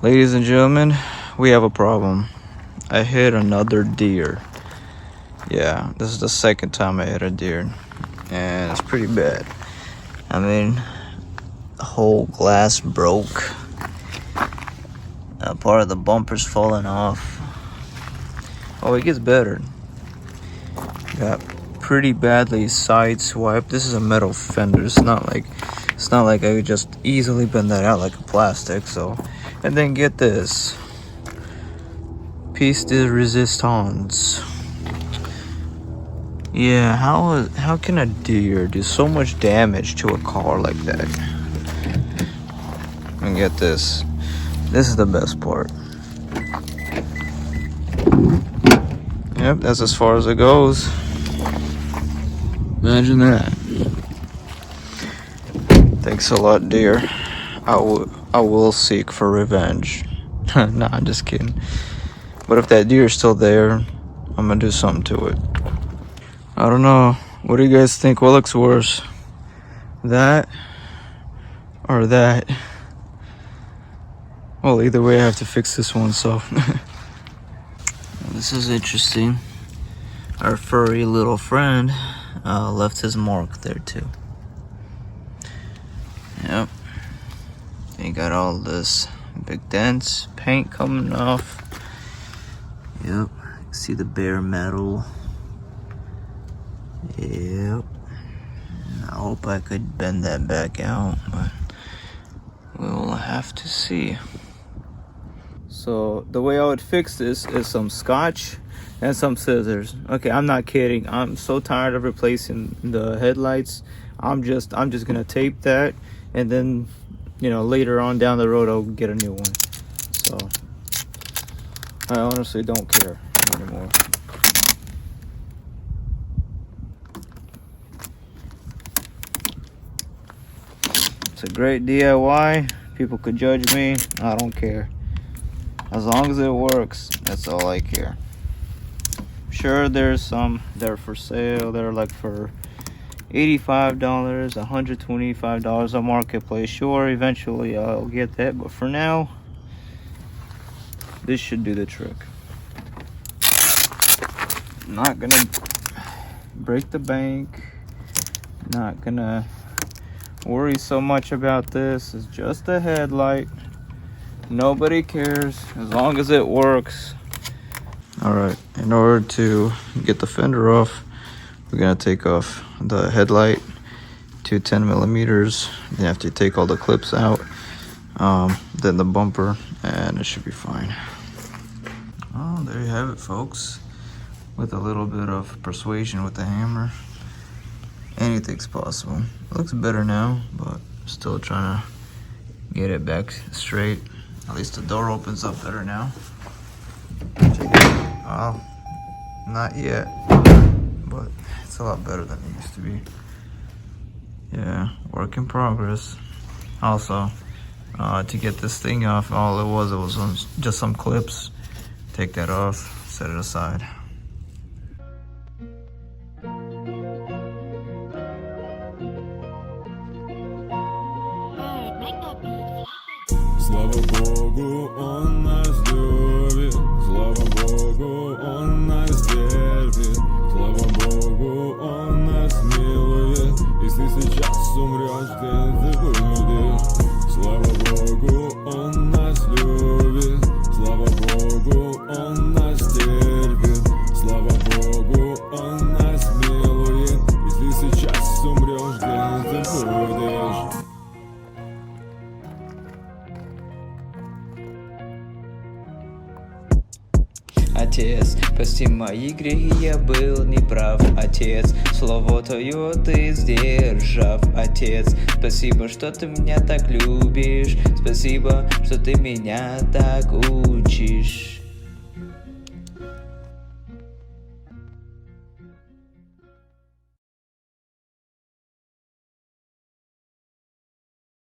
Ladies and gentlemen, we have a problem. I hit another deer. Yeah, this is the second time I hit a deer, and it's pretty bad. I mean, the whole glass broke. Part of the bumper's falling off. Oh, it gets better. Got pretty badly sideswiped. This is a metal fender. It's not like I could just easily bend that out like a plastic. So, and then get this. Piece de resistance. Yeah, how can a deer do so much damage to a car like that? And get this. This is the best part. Yep, that's as far as it goes. Imagine that. Thanks a lot, dear. I will seek for revenge. Nah, I'm just kidding. But if that deer is still there, I'm gonna do something to it. I don't know. What do you guys think? What looks worse? That or that? Well, either way, I have to fix this one, so. This is interesting. Our furry little friend left his mark there, too. Yep. You got all this big dents, paint coming off. Yep. See the bare metal. Yep. I hope I could bend that back out, but we'll have to see. So the way I would fix this is some scotch and some scissors. Okay, I'm not kidding. I'm so tired of replacing the headlights. I'm just gonna tape that, and then later on down the road I'll get a new one. So I honestly don't care anymore. It's a great DIY. People could judge me. I don't care. As long as it works, that's all I care. Sure, there's some that are for sale. They're like for $85, $125 on Marketplace. Sure, eventually I'll get that. But for now, this should do the trick. Not gonna break the bank. Not gonna worry so much about this. It's just a headlight. Nobody cares as long as it works. All right, in order to get the fender off, we're gonna take off the headlight to 10 millimeters. You have to take all the clips out, then the bumper, and it should be fine. Oh, there you have it, folks. With a little bit of persuasion with the hammer, anything's possible. It looks better now, but still trying to get it back straight. At least the door opens up better now. Well, not yet, but it's a lot better than it used to be. Yeah, work in progress. Also, to get this thing off, all it was just some clips. Take that off, set it aside. Слава Богу, Он нас любит, слава Богу, Он нас терпит, слава Богу, Он нас милует. Если сейчас умрешь, где ты будешь? Слава Богу, Он нас любит, слава Богу, Он нас терпит, слава Богу, Он нас милует. Если сейчас умрешь, где ты будешь? Отец, прости мои грехи, я был неправ. Отец, слово твое ты сдержав. Отец, спасибо, что ты меня так любишь. Спасибо, что ты меня так учишь.